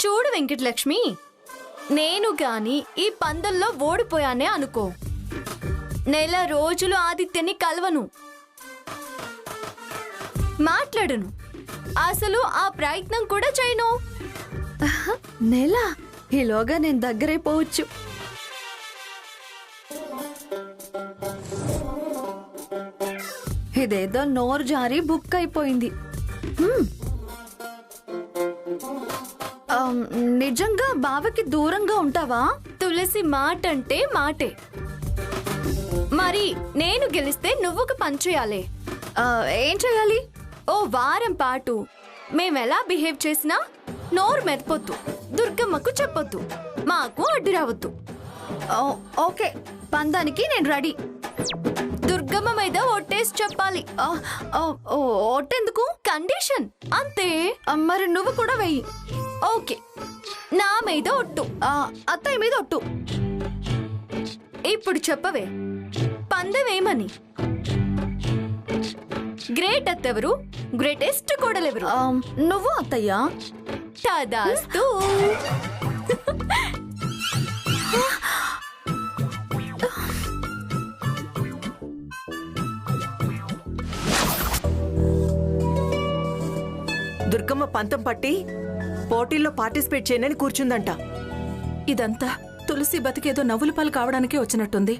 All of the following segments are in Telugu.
చూడు వెంకటలక్ష్మి, నేను గాని ఈ పందెంలో ఓడిపోయానే అనుకో, నెల రోజులు ఆదిత్యని కలవను, మాట్లాడను, అసలు ఆ ప్రయత్నం కూడా చేయను. నెల ఈలోగా నేను దగ్గరైపోవచ్చు. ఇదేదో నోరు జారి బుక్ అయిపోయింది. నిజంగా బావకి దూరంగా ఉంటావా? తులసి మాట అంటే మాటే. మరి నేను గెలిస్తే నువ్వు ఒక పని చేయాలి. ఏం చేయాలి? ఓ వారం పాటు మేమెలా బిహేవ్ చేసినా నోరు మెదపొద్దు, దుర్గమ్మకు చెప్పొద్దు, మాకు అడ్డు రావద్దు. ఓకే, పందానికి నేను రెడీ. దుర్గమ్మ మీద ఒట్టేసి చెప్పాలి. ఒట్టెందుకు? కండిషన్ అంతే. మరి నువ్వు కూడా వెయ్యి. ఓకే, నా మీద ఒట్టు, అత్తయ్య మీద ఒట్టు. ఇప్పుడు చెప్పవే, పందెమేమని? Great అత్తెవరు, greatest కోడలెవరు? నువ్వు అత్తయ్యా. తదాస్తు. దుర్గమ్మ పంతం పట్టి పోటీల్లో పార్టిసిపేట్ చేయనని కూర్చుందంట. ఇదంతా తులసి బతికేదో నవ్వుల పాలు కావడానికే వచ్చినట్టుంది.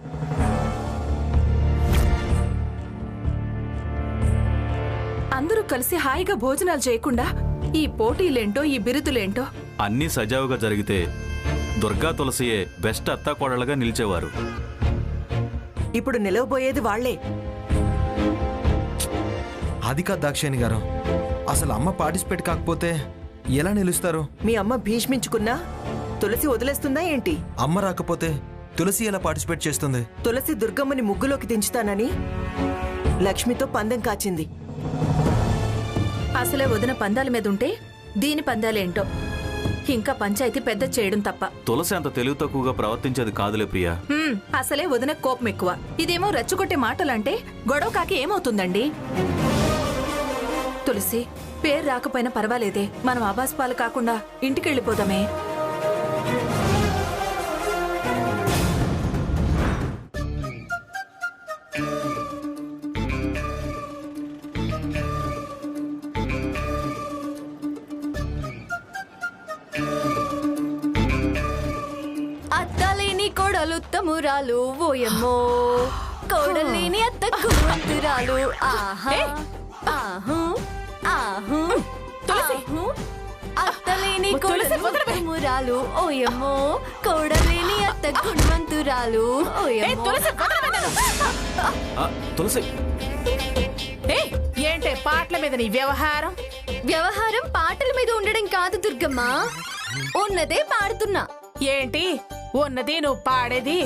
అందరూ కలిసి హాయిగా భోజనాలు చేయకుండా ఈ పోటీలేంటో ఈ బిరుదులేంటో. అన్నీ సజావుగా జరిగితే దుర్గా తులసియే బెస్ట్ అత్తాకోడలుగా నిలిచేవారు. ఇప్పుడు నిలవబోయేది వాళ్లే. అది కాదు దాక్షాయణి గారు, అసలు అమ్మ పార్టిసిపేట్ కాకపోతే ఎలా నిలుస్తారు? మీ అమ్మ భీష్మించుకున్నా తులసి వదిలేస్తుందా ఏంటి? అమ్మ రాకపోతే తులసి ఎలా పార్టిసిపేట్ చేస్తుంది? తులసి దుర్గమ్మని ముగ్గులోకి దించుతానని లక్ష్మితో పందెం కాచింది. అసలే వదిన పందాల మీద ఉంటే దీని పందాలేంటో. ఇంకా పంచాయతీ పెద్ద చేయడం తప్ప. తులసి అంత తెలివి తక్కువగా ప్రవర్తించేది కాదులే ప్రియా. అసలే వదిన కోపం ఎక్కువ. ఇదేమో రెచ్చగొట్టే మాటలంటే గొడవ కాకి ఏమవుతుందండి? తులసి, పేరు రాకపోయినా పర్వాలేదే, మనం ఆబాస్పాలు కాకుండా ఇంటికెళ్ళిపోదామే. అత్తలేని కోడలుత్తమురాలు ఓయమ్మో, కోడలేని అత్త గురువంతురాలు. ఆహా ఆహు ఆహు. ఆహు. అత్తలేని కోడలుత్తమురాలు ఓయమ్మో, కోడలేని అత్త గుణవంతురాలు. తులసి, ఏంటే పాటల మీద నీ వ్యవహారం? వ్యవహారం పాటల మీద ఉండడం కాదు దుర్గమ్మ, ఉన్నదే పాడుతున్నా. ఏంటి ఉన్నది నువ్వు పాడేది?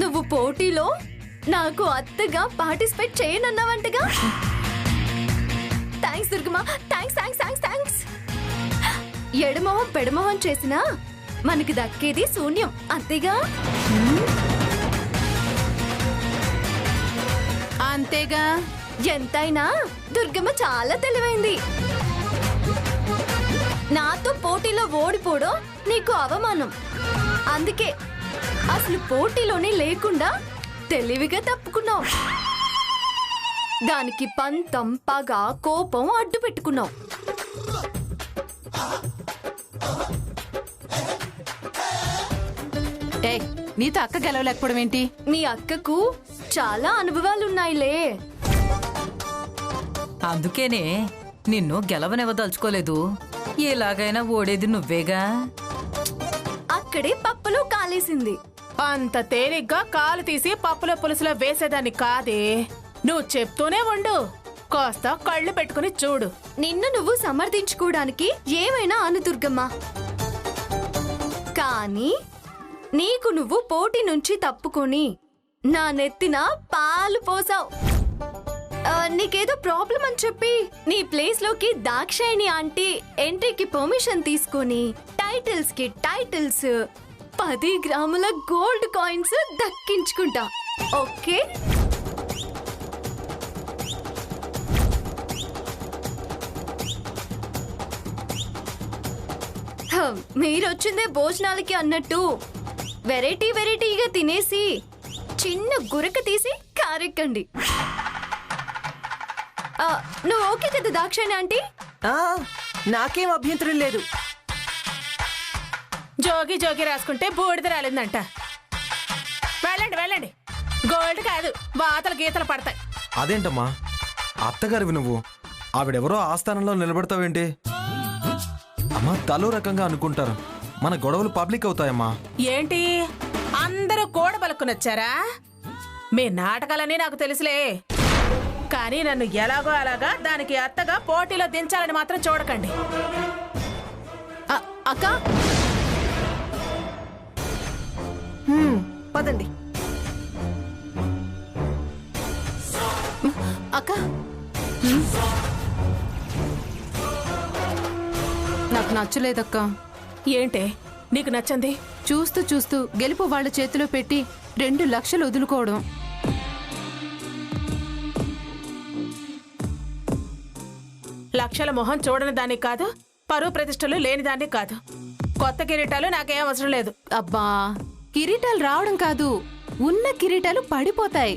నువ్వు పోటీలో నాకు అత్తగా పార్టిసిపేట్ చేయనన్నావంటగా. Thanks Durgamma, thanks thanks thanks thanks. ఎడమోహం పెడమోహం చేసినా మనకి దక్కేది శూన్యం, అంతేగా? అంతేగా. ఎంతైనా దుర్గమ్మ చాలా తెలివైంది. నాతో పోటీలో ఓడిపోవడం నీకు అవమానం. అందుకే అసలు పోటీలోనే లేకుండా తెలివిగా తప్పుకున్నావు. దానికి పంతం, పగ, కోపం అడ్డు పెట్టుకున్నావు. నీతో అక్క గెలవలేకపోవడం ఏంటి? మీ అక్కకు చాలా అనుభవాలున్నాయిలే. అందుకేనే నిన్ను గెలవనివ్వదలుచుకోలేదు. ఎలాగైనా ఓడేది నువ్వేగా. అక్కడే పప్పులో కాలేసింది. అంత తేలిగ్గా కాలు తీసి పప్పులో పులుసులో వేసేదాన్ని కాదే. నువ్వు చెప్తూనే ఉండు, కాస్త కళ్ళు పెట్టుకుని చూడు. నిన్ను నువ్వు సమర్థించుకోవడానికి ఏమైనా అను దుర్గమ్మ, కానీ నీకు నువ్వు పోటీ నుంచి తప్పుకొని నా నెత్తిన పాలు పోసావు. నీకేదో ప్రాబ్లం అని చెప్పి నీ ప్లేస్ లోకి దాక్షాయిని ఆంటీ ఎంట్రీకి పర్మిషన్ తీసుకొని టైటిల్స్ కి టైటిల్స్, 10 గ్రాముల గోల్డ్ కాయిన్స్ దక్కించుకుంటా. ఓకే, మీరొచ్చిందే భోజనాలకి అన్నట్టు వెరైటీ వెరైటీగా తినేసి చిన్న గురక తీసి కారెక్కండి. నువ్వు ఓకే కదా దాక్షాయణి ఆంటీ? ఆ, నాకేం అభ్యంతరం లేదు. జోగి జోగి రాసుకుంటే బూడిద రాలిందంట. వెళ్ళండి వెళ్ళండి, గోల్డ్ కాదు వాతలు గీతలు పడతాయి. అదేంటమ్మా అత్తగారివి నువ్వు, ఆవిడెవరో ఆస్థానంలో నిలబడతావేంటి? అమ్మా తలో రకంగా అనుకుంటారు, మన గొడవలు పబ్లిక్ అవుతాయమ్మా. ఏంటి అందరూ కోడ పలుకునొచ్చారా? మీ నాటకాలన్నీ నాకు తెలుసులే, కానీ నన్ను ఎలాగో అలాగా దానికి అత్తగా పోటీలో దించాలని మాత్రం చూడకండి. అక్క పదండి. అక్క నాకు నచ్చలేదక్క. ఏంటే నీకు నచ్చంది? చూస్తూ చూస్తూ గెలుపు వాళ్ళ చేతిలో పెట్టి 2 లక్షలు వదులుకోవడం. లక్షల మొహం చూడని దాన్ని కాదు, పరువు ప్రతిష్టలు లేని దాన్ని కాదు. కొత్త కిరీటాలు నాకేం అవసరం లేదు. అబ్బా కిరీటాలు రావడం కాదు, ఉన్న కిరీటాలు పడిపోతాయి.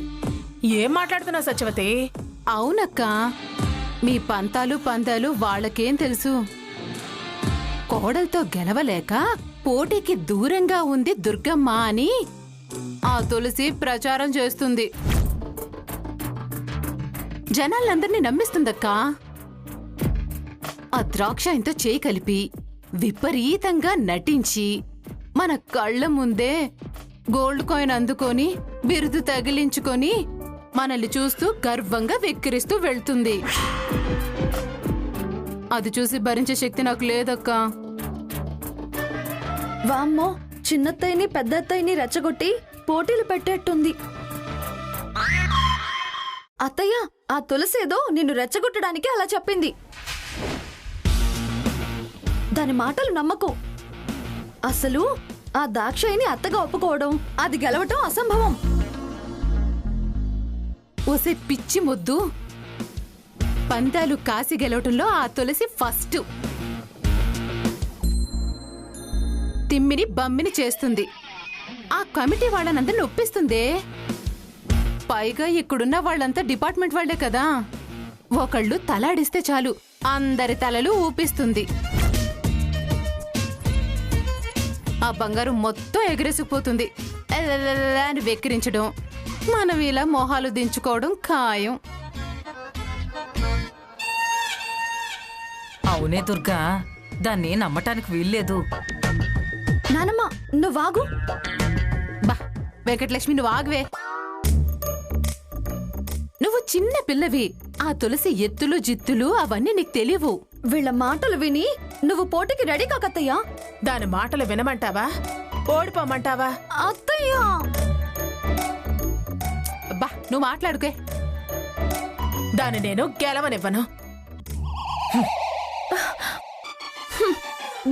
ఏం మాట్లాడుతున్నావు సత్యవతి? అవునక్క, మీ పంతాలు పందాలు వాళ్ళకేం తెలుసు. కోడలతో గెలవలేక పోటీకి దూరంగా ఉంది దుర్గమ్మ అని ఆ తులసి ప్రచారం చేస్తుంది. జనాలందరినీ నమ్మిస్తుందక్కా. ఆ ద్రాక్షాయంతో చేయి కలిపి విపరీతంగా నటించి మన కళ్ళ ముందే గోల్డ్ కాయిన్ అందుకొని బిరుదు తగిలించుకొని మనల్ని చూస్తూ గర్వంగా వెక్కిరిస్తూ వెళ్తుంది. అది చూసి భరించే శక్తి నాకు లేదక్కా. వామ్మో, చిన్నత్తయ్యని పెద్దత్తయ్యని రెచ్చగొట్టి పోటీలు పెట్టేట్టుంది. అత్తయ్య, ఆ తులసేదో నిన్ను రెచ్చగొట్టడానికి అలా చెప్పింది. దాని మాటలు నమ్మకు. అసలు ఆ దాక్షాయిని అత్తగా ఒప్పుకోవడం, అది గెలవటం అసంభవం. ఓసే పిచ్చి మొద్దు, పందాలు కాసి గెలవటంలో ఆ తులసి ఫస్ట్. తిమ్మిని బమ్మిని చేస్తుంది, ఆ కమిటీ వాళ్ళనందరిని ఒప్పిస్తుందే. పైగా ఇక్కడున్న వాళ్ళంతా డిపార్ట్మెంట్ వాళ్లే కదా, ఒకళ్ళు తలాడిస్తే చాలు అందరి తలలు ఊపిస్తుంది. ఆ బంగారు మొత్తం ఎగిరేసిపోతుంది అని వెక్కిరించడం, మనం ఇలా మొహాలు దించుకోవడం ఖాయం. అవునే దుర్గా, దాన్ని నమ్మటానికి వీల్లేదు. నానమ్మ, నువ్వాగు. బా వెంకటలక్ష్మి, నువ్వు ఆగవే. నువ్వు చిన్న పిల్లవి, ఆ తులసి ఎత్తులు జిత్తులు అవన్నీ నీకు తెలియవు. వీళ్ళ మాటలు విని నువ్వు పోటీకి రెడీ కాకత్తయ్యా. దాని మాటలు వినమంటావా, ఓడిపోమంటావా? అత్తయ్యా, బా నువ్వు మాట్లాడుకే. దాన్ని నేను గెలవనివ్వను.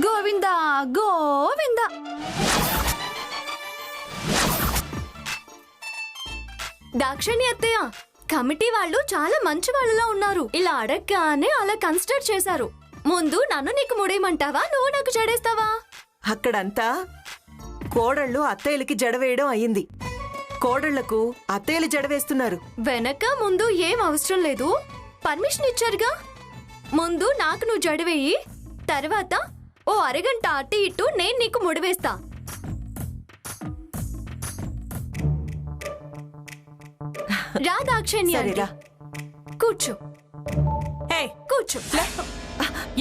గోవిందా గోవిందా. దాక్షిణి అత్తయ్య, కమిటీ వాళ్ళు చాలా మంచి వాళ్ళలా ఉన్నారు. ఇలా అడగగానే అలా కన్సిడర్ చేశారు. ముందు నన్ను నీకు ముడేయమంటావా, నువ్వు నాకు జడేస్తావా? అక్కడంతా కోడళ్ళు అత్తయ్యలకి జడవేయడం అయింది. కోడళ్లకు అత్తయ్యలు జడవేస్తున్నారు. వెనక ముందు ఏం అవసరం లేదు, పర్మిషన్ ఇచ్చారుగా. ముందు నాకు నువ్వు జడవేయి, తర్వాత ఓ అరగంట అటు ఇటు నేను నీకు ముడివేస్తా. రా దాక్షిణ్య, సరేరా. కూర్చో హే కూర్చో.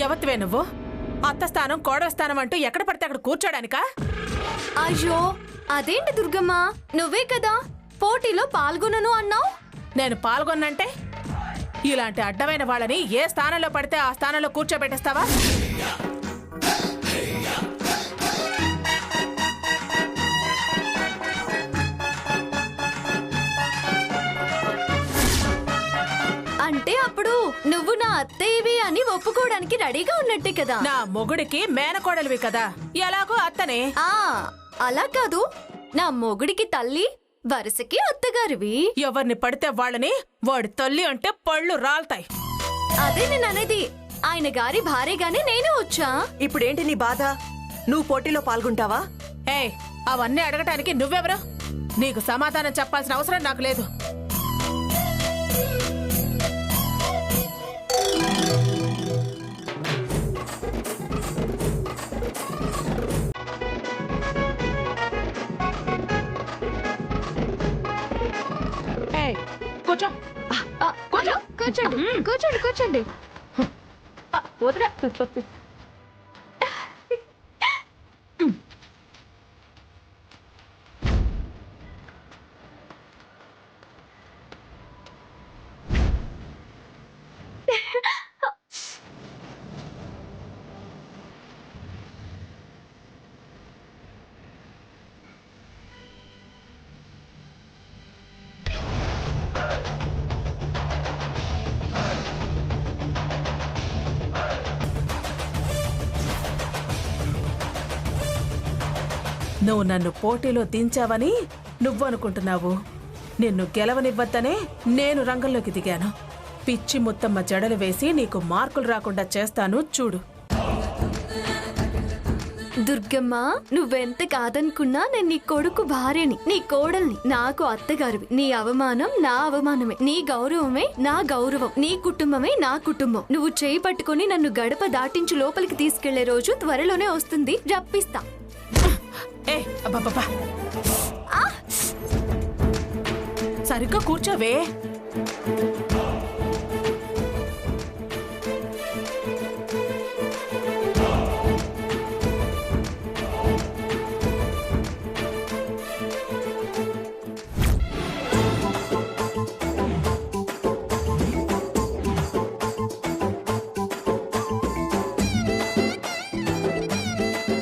ఎవతివే నువ్వు? అత్త స్థానం కోడల స్థానం అంటూ ఎక్కడ పడితే అక్కడ కూర్చోడానికా? అయ్యో అదేంటి దుర్గమ్మ, నువ్వే కదా పోటీలో పాల్గొనను అన్నావు. నేను పాల్గొన్నంటే ఇలాంటి అడ్డమైన వాళ్ళని ఏ స్థానంలో పడితే ఆ స్థానంలో కూర్చోబెట్టేస్తావా? అంటే అప్పుడు నువ్వు నా అత్తయ్యవి అని ఒప్పుకోవడానికి రెడీగా ఉన్నట్టే కదా. నా మొగుడికి మేనకోడలివి కదా, ఎలాగో అత్తనే. ఆ అలా కాదు, నా మొగుడికి తల్లి, వరుసకి అత్తగారివి. ఎవరిని పడితే వాళ్ళని వాడి తల్లి అంటే పళ్ళు రాల్తాయి. అదే నేను అనేది, ఆయన గారి భార్యగానే నేను వచ్చా. ఇప్పుడేంటి నీ బాధ? నువ్వు పోటీలో పాల్గొంటావా? ఏయ్, అవన్నీ అడగటానికి నువ్వెవరు? నీకు సమాధానం చెప్పాల్సిన అవసరం నాకు లేదు. కూర్చో. కూర్చోండి కూర్చోండి కూర్చోండి. నువ్వు నన్ను పోటీలో దించావని నువ్వనుకుంటున్నావు. నిన్ను గెలవనివ్వద్దనే నేను రంగంలోకి దిగాను. పిచ్చి ముత్తమ్మ జడలు వేసి నీకు మార్కులు రాకుండా చేస్తాను చూడు. దుర్గమ్మ, నువ్వెంత కాదనుకున్నా నేను నీ కొడుకు భార్యని, నీ కోడల్ని, నాకు అత్తగారివి. నీ అవమానం నా అవమానమే, నీ గౌరవమే నా గౌరవం, నీ కుటుంబమే నా కుటుంబం. నువ్వు చేయి పట్టుకుని నన్ను గడప దాటించి లోపలికి తీసుకెళ్లే రోజు త్వరలోనే వస్తుంది. రప్పిస్తా. ఏ అబ్బబ్బబ్బా, సరిగ్గా కూర్చోవే.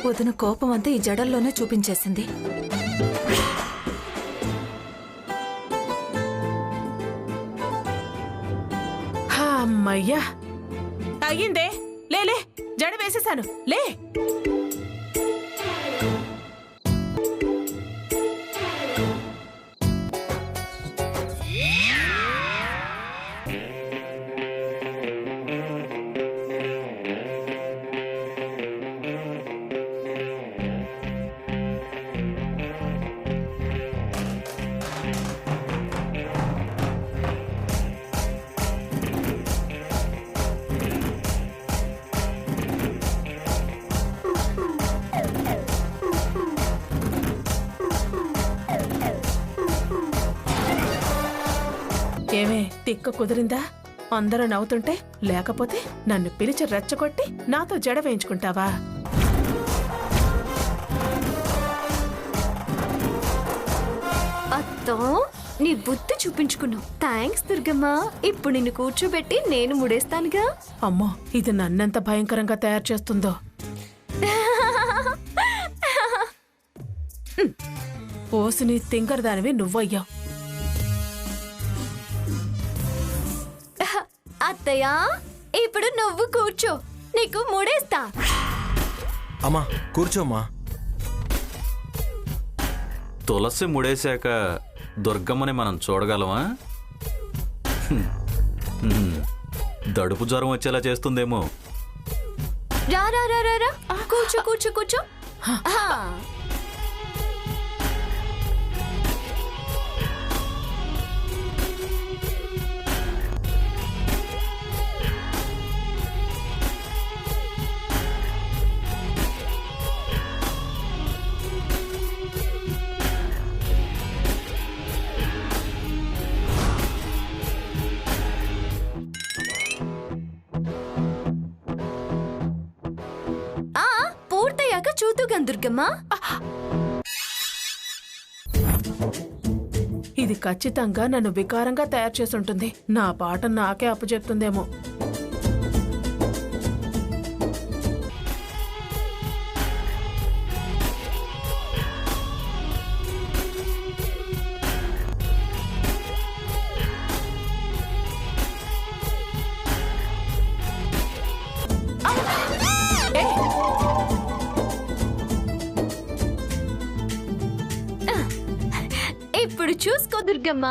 వదిన కోపం అంతా ఈ జడల్లోనే చూపించేసింది. అమ్మయ్యా, అయ్యిందే. లే, జడ వేసేసాను. లే. ఏమే, తిక్క కుదిరిందా? అందరూ నవ్వుతుంటే, లేకపోతే నన్ను పిలిచి రెచ్చగొట్టి నాతో జడ వేయించుకుంటావా? అత్తో, నీ బుద్ధి చూపించుకున్నావు. థ్యాంక్స్ దుర్గమ్మ. ఇప్పుడు నిన్ను కూర్చోబెట్టి నేను ముడేస్తానుగా. అమ్మో, ఇది నన్నెంత భయంకరంగా తయారు చేస్తుందో. ఓసిని తింగరదానివి నువ్వయ్యావు. అత్తయ్య, ఇప్పుడు నువ్వు కూర్చో, నీకు ముడేస్తా. అమ్మా కూర్చోమ్మా. తులసి ముడేశాక దుర్గమ్మని మనం చూడగలమా? దడుపు జ్వరం వచ్చేలా చేస్తుందేమో. రా రా రా రా రా, కూర్చో కూర్చో కూర్చో. పూర్తయ్యాక చూతుగా దుర్గమ్మ. ఇది ఖచ్చితంగా నన్ను వికారంగా తయారు చేసుంటుంది. నా పాట నాకే అప్పచెప్తుందేమో. ఇప్పుడు చూసుకో దుర్గమ్మ.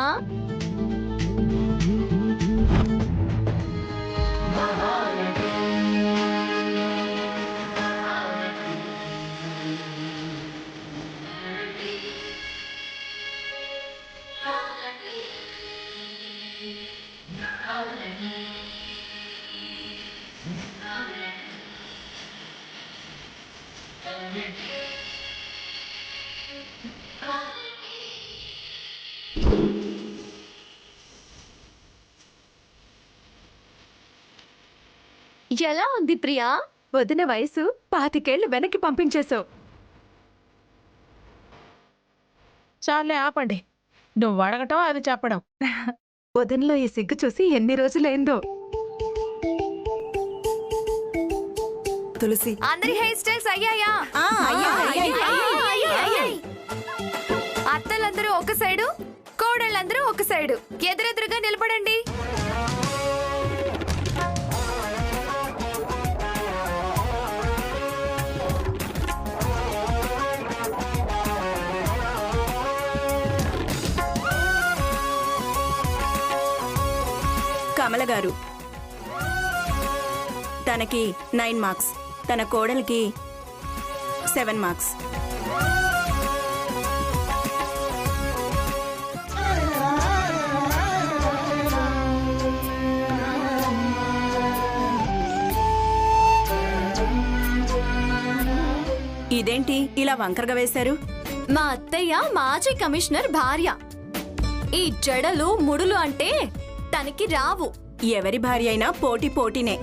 ఎలా ఉంది ప్రియా? వదిన వయసు 25 వెనక్కి పంపించేశావు. చాలే ఆపండి. నువ్వు అడగటం అది చెప్పడం. వదినలో ఈ సిగ్గు చూసి ఎన్ని రోజులైందో. తులసి అందరి హెయిర్ స్టైల్స్ అయ్యాయా? అత్తలందరూ ఒక సైడు, కోడళ్ళందరూ ఒక సైడు. ఎదురెదురుగా నిలబడండి. కమల గారు, తనకి 9 మార్క్స్, తన కోడలికి 7 మార్క్స్. ఇదేంటి ఇలా వంకరగా వేశారు? మా అత్తయ్య మాజీ కమిషనర్ భార్య. ఈ జడలు ముడులు అంటే తనకి రావు. ఎవరి భార్య అయినా పోటీ పోటీనే.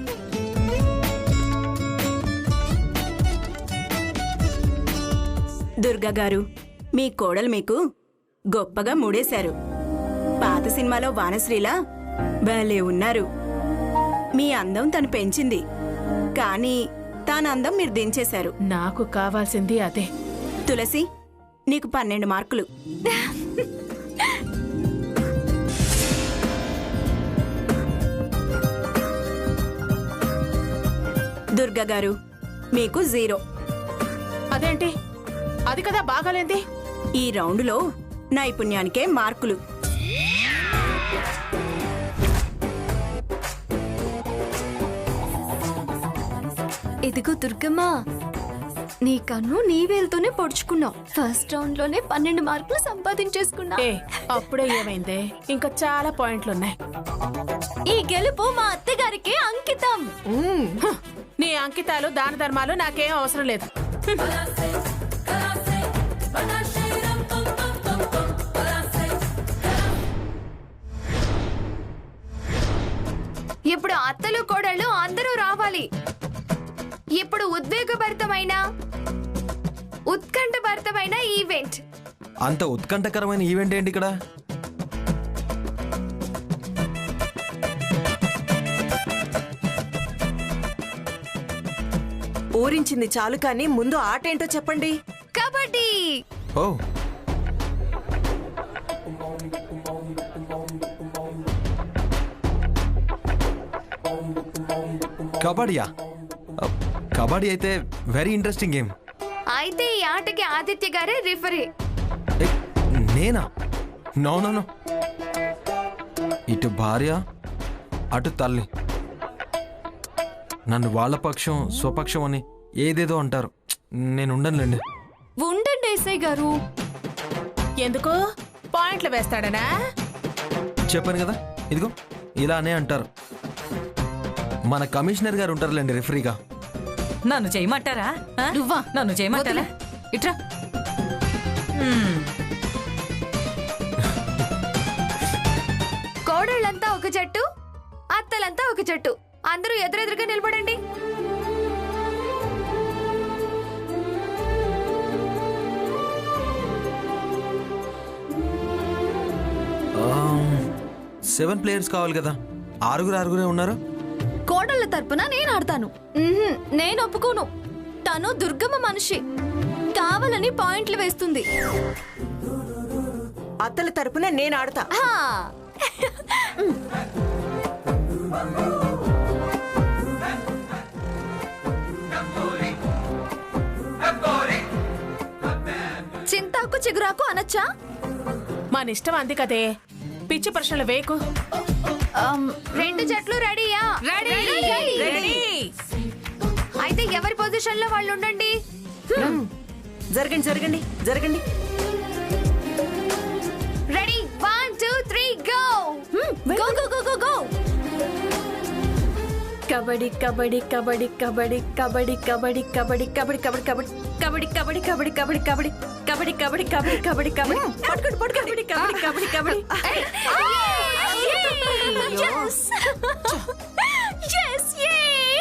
దుర్గా గారు, మీ కోడలు మీకు గొప్పగా ముడేశారు. పాత సినిమాలో వానశ్రీలా భలే ఉన్నారు. మీ అందం తను పెంచింది, కానీ తాను అందం మీరు దించేశారు. నాకు కావాల్సింది అదే. తులసి, నీకు 12 మార్కులు. దుర్గా గారు, మీకు 0. అదేంటి? అది కదా బాగాలేంది. ఈ రౌండ్లో నైపుణ్యానికే మార్కులు. ఇదిగో దుర్గమ్మ, నీ కన్ను నీ వేలుతోనే పొడుచుకున్నావు. ఫస్ట్ రౌండ్ లోనే 12 మార్కులు సంపాదించేసుకున్నా. ఏ అప్పుడే ఏమైందే? ఇంకా చాలా పాయింట్లున్నాయి. ఈ గెలుపు మా అత్తగారికి అంకితం. హ, నీ అంకితాలు దాన ధర్మాలు నాకేం అవసరం లేదు. ఇప్పుడు అత్తలు కోడళ్ళు అందరూ రావాలి. ఇప్పుడు ఉద్వేగభరితమైన ఉత్కంఠభరితమైన ఈవెంట్. అంత ఉత్కంఠకరమైన ఈవెంట్ ఏంటి ఇక్కడ? ఊరించింది చాలు కానీ ముందు ఆట ఏంటో చెప్పండి. కబడ్డీ. ఓ, కబడ్డీయా? కబడ్డీ అయితే వెరీ ఇంట్రెస్టింగ్ గేమ్. అయితే ఈ ఆటకి ఆదిత్య గారే రిఫరీ. నేనా? No no no. ఇటు భార్య, అటు తల్లి. నన్ను వాళ్ళ పక్షం స్వపక్షం అని ఏదేదో అంటారు. నేను ఉండనులేండి. ఉండండి ఎస్ఐ గారు. ఎందుకు? పాయింట్లు వేస్తాడనా? చెప్పాను కదా, ఇదిగో ఇలానే అంటారు. మన కమిషనర్ గారు ఉంటారులేండి రిఫరీగా. నన్ను చేయమంటారా? ఆ? నువ్వా? నన్ను చేయమంటారా? ఇట్రా. కోడళ్ళంతా ఒక జట్టు, అత్తలంతా ఒక జట్టు. అందరూ ఎదురెదురుగా నిలబడండి. సెవెన్ ప్లేయర్స్ కావాలి కదా, ఆరుగురే ఉన్నారు. కోడళ్ళ తరపున నేను ఆడతాను. నేను ఒప్పుకోను. తను దుర్గమ్మ మనిషి, కావాలని పాయింట్లు వేస్తుంది. అత్తల తరపున నేను ఆడతా. హా. చింతాకు చిగురాకు అనొచ్చా? మన ఇష్టం అంది కదే. పిచ్చి ప్రశ్నలు వేకు. 2 జట్లు రెడీయా? రెడీ. అయితే ఎవరి పొజిషన్ లో వాళ్ళు ఉండండి. జరగండి జరగండి జరగండి. Ready? 1 2 3 go. Go go go go go. Kabaddi kabaddi kabaddi kabaddi kabaddi kabaddi kabaddi kabaddi kabaddi kabaddi kabaddi kabaddi kabaddi kabaddi kabaddi kabaddi kabaddi kabaddi kabaddi పట్టుకోండి పట్టుకోండి kabaddi kabaddi kabaddi. Yes! Yes! Yay!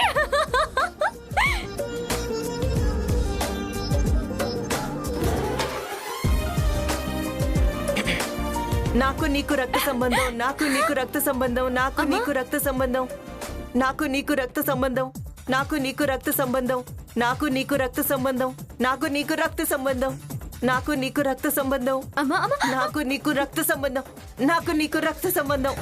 నాకు నీకు రక్త సంబంధం, నాకు నీకు రక్త సంబంధం, నాకు నీకు రక్త సంబంధం, నాకు నీకు రక్త సంబంధం, నాకు నీకు రక్త సంబంధం, నాకు నీకు రక్త సంబంధం, నాకు నీకు రక్త సంబంధం, నాకు నీకు రక్త సంబంధం, అమ్మా అమ్మా నాకు నీకు రక్త సంబంధం, నాకు నీకు రక్త సంబంధం.